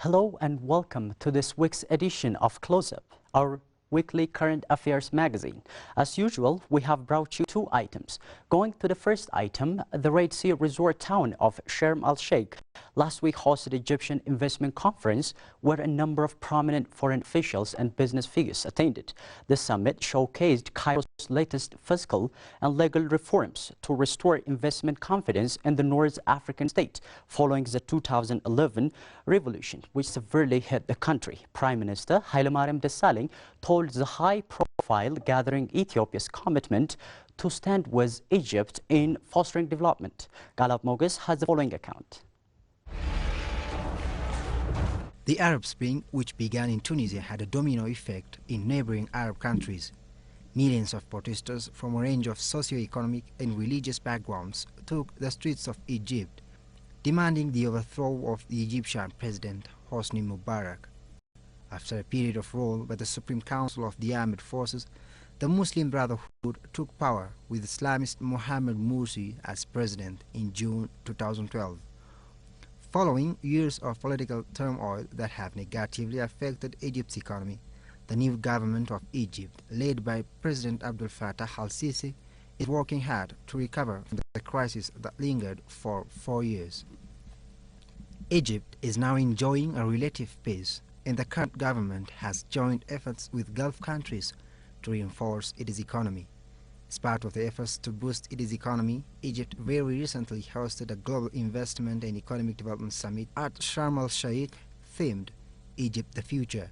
Hello and welcome to this week's edition of Close Up, our weekly current affairs magazine. As usual, we have brought you two items. Going to the first item, the Red Sea resort town of Sharm el-Sheikh last week hosted Egyptian investment conference where a number of prominent foreign officials and business figures attended. The summit showcased Cairo's latest fiscal and legal reforms to restore investment confidence in the North African state following the 2011 revolution, which severely hit the country. Prime Minister Hailemariam Desalegn told the high-profile gathering Ethiopia's commitment to stand with Egypt in fostering development. Galab Mogus has the following account. The Arab Spring, which began in Tunisia, had a domino effect in neighboring Arab countries. Millions of protesters from a range of socio-economic and religious backgrounds took the streets of Egypt, demanding the overthrow of the Egyptian president Hosni Mubarak. After a period of rule by the Supreme Council of the Armed Forces, the Muslim Brotherhood took power with Islamist Mohamed Morsi as president in June 2012. Following years of political turmoil that have negatively affected Egypt's economy, the new government of Egypt, led by President Abdel Fattah al-Sisi, is working hard to recover from the crisis that lingered for 4 years. Egypt is now enjoying a relative peace, and the current government has joined efforts with Gulf countries to reinforce its economy. As part of the efforts to boost its economy, Egypt very recently hosted a Global Investment and Economic Development Summit at Sharm el-Sheikh themed Egypt the Future.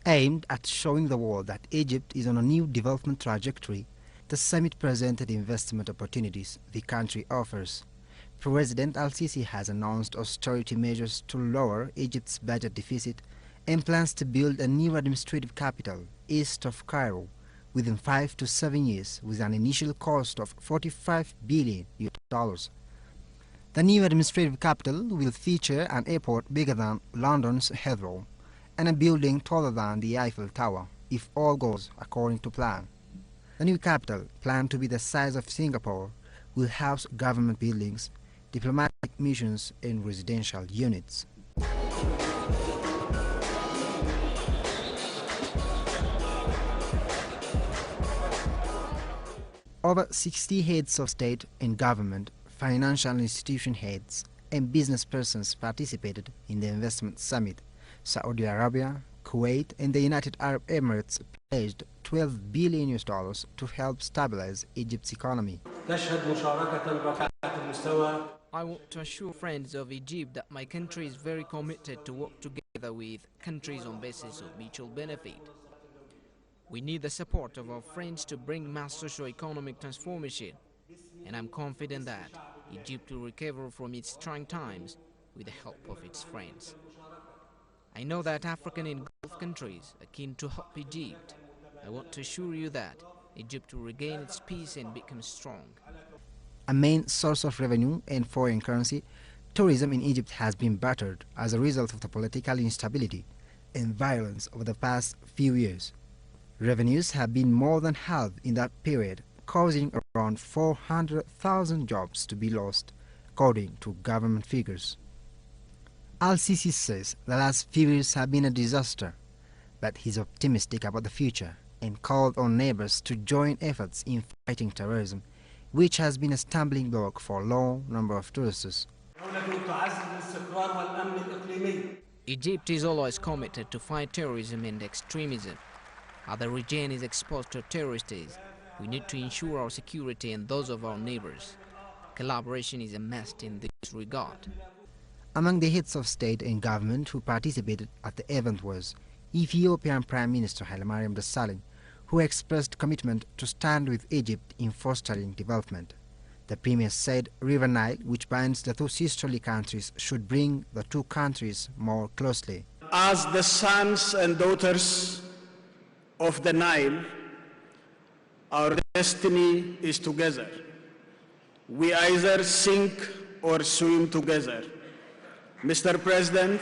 Aimed at showing the world that Egypt is on a new development trajectory, the summit presented investment opportunities the country offers. President al-Sisi has announced austerity measures to lower Egypt's budget deficit and plans to build a new administrative capital east of Cairo within 5 to 7 years with an initial cost of $45 billion. The new administrative capital will feature an airport bigger than London's Heathrow and a building taller than the Eiffel Tower, if all goes according to plan. The new capital, planned to be the size of Singapore, will house government buildings, diplomatic missions and residential units. Over 60 heads of state and government, financial institution heads and business persons participated in the investment summit. Saudi Arabia, Kuwait and the United Arab Emirates pledged $12 billion to help stabilize Egypt's economy. I want to assure friends of Egypt that my country is very committed to work together with countries on basis of mutual benefit. We need the support of our friends to bring mass socio-economic transformation, and I'm confident that Egypt will recover from its trying times with the help of its friends. I know that African and Gulf countries are keen to help Egypt. I want to assure you that Egypt will regain its peace and become strong. A main source of revenue and foreign currency, tourism in Egypt has been battered as a result of the political instability and violence over the past few years. Revenues have been more than halved in that period, causing around 400,000 jobs to be lost, according to government figures. Al-Sisi says the last few years have been a disaster, but he's optimistic about the future and called on neighbors to join efforts in fighting terrorism, which has been a stumbling block for a long number of tourists. Egypt is always committed to fight terrorism and extremism. As the region is exposed to terrorists, we need to ensure our security and those of our neighbors. Collaboration is a must in this regard. Among the heads of state and government who participated at the event was Ethiopian Prime Minister Hailemariam Desalegn, who expressed commitment to stand with Egypt in fostering development. The Premier said River Nile, which binds the two sisterly countries, should bring the two countries more closely. As the sons and daughters of the Nile, our destiny is together. We either sink or swim together. Mr. President,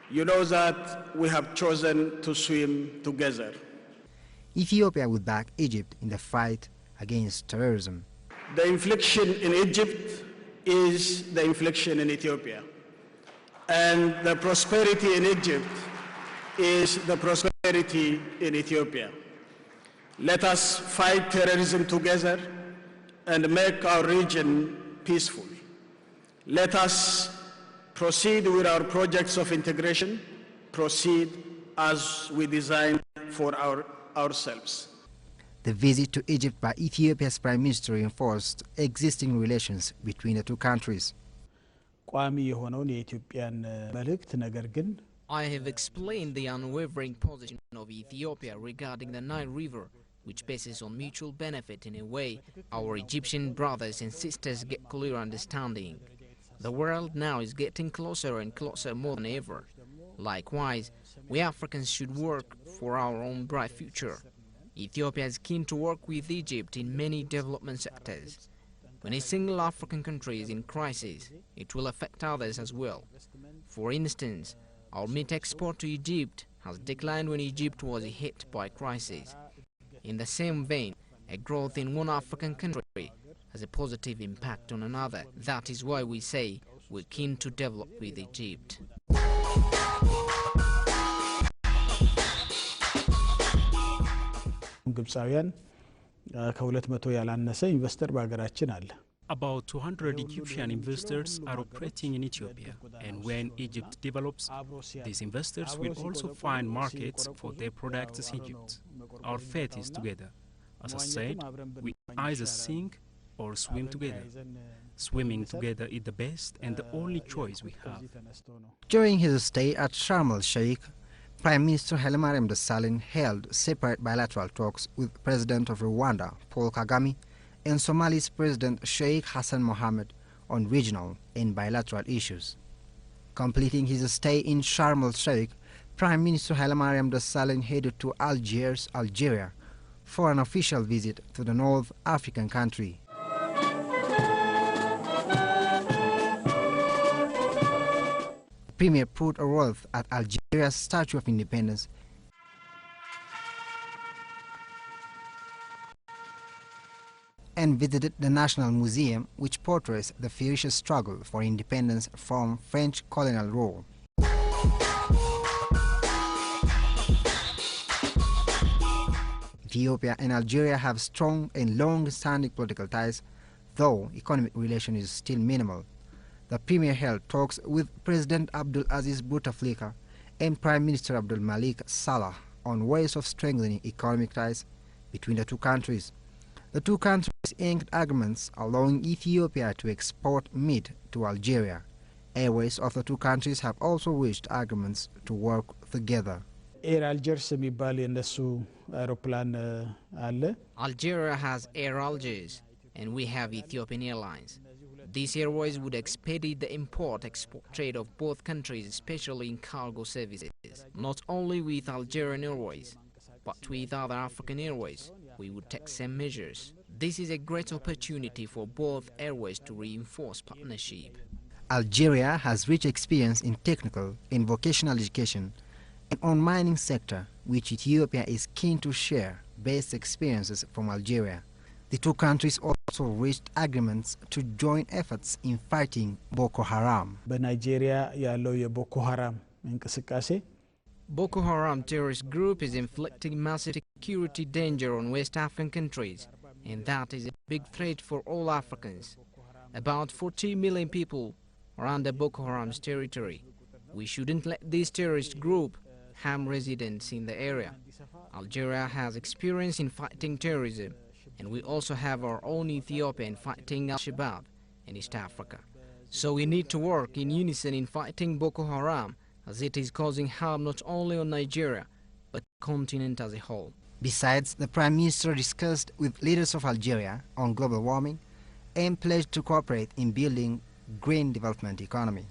You know that we have chosen to swim together. Ethiopia will back Egypt in the fight against terrorism. The infliction in Egypt is the infliction in Ethiopia. And the prosperity in Egypt is the prosperity in Ethiopia. Let us fight terrorism together and make our region peaceful. Let us proceed with our projects of integration, proceed as we design for ourselves. The visit to Egypt by Ethiopia's Prime Minister reinforced existing relations between the two countries. I have explained the unwavering position of Ethiopia regarding the Nile River, which bases on mutual benefit. In a way, our Egyptian brothers and sisters get clear understanding. The world now is getting closer and closer more than ever. Likewise, we Africans should work for our own bright future. Ethiopia is keen to work with Egypt in many development sectors. When a single African country is in crisis, it will affect others as well. For instance, our meat export to Egypt has declined when Egypt was hit by crisis. In the same vein, a growth in one African country has a positive impact on another. That is why we say we're keen to develop with Egypt. About 200 Egyptian investors are operating in Ethiopia, and when Egypt develops, these investors will also find markets for their products in Egypt. Our fate is together. As I said, we either sink or swim together. Swimming together is the best and the only choice we have. During his stay at Sharm el-Sheikh, Prime Minister Hailemariam Desalegn held separate bilateral talks with President of Rwanda, Paul Kagame, and Somali's President Sheikh Hassan Mohammed on regional and bilateral issues. Completing his stay in Sharm el-Sheikh, Prime Minister Hailemariam Desalegn headed to Algiers, Algeria, for an official visit to the North African country. The Premier put a oath at Algeria's Statue of Independence and visited the National Museum, which portrays the fierce struggle for independence from French colonial rule. Ethiopia and Algeria have strong and long-standing political ties, though economic relations is still minimal. The Premier held talks with President Abdul Aziz Bouteflika and Prime Minister Abdul Malik Salah on ways of strengthening economic ties between the two countries. The two countries inked agreements allowing Ethiopia to export meat to Algeria. Airways of the two countries have also reached agreements to work together. Algeria has Air Algiers, and we have Ethiopian Airlines. These airways would expedite the import-export trade of both countries, especially in cargo services. Not only with Algerian Airways, but with other African airways, we would take some measures. This is a great opportunity for both airways to reinforce partnership. Algeria has rich experience in technical and vocational education and on mining sector, which Ethiopia is keen to share best experiences from Algeria. The two countries also reached agreements to join efforts in fighting Boko Haram. Boko Haram terrorist group is inflicting massive security danger on West African countries, and that is a big threat for all Africans. About 40 million people are under Boko Haram's territory. We shouldn't let this terrorist group harm residents in the area. Algeria has experience in fighting terrorism, and we also have our own Ethiopia in fighting Al-Shabaab in East Africa. So we need to work in unison in fighting Boko Haram, as it is causing harm not only on Nigeria, but the continent as a whole. Besides, the Prime Minister discussed with leaders of Algeria on global warming and pledged to cooperate in building green development economy.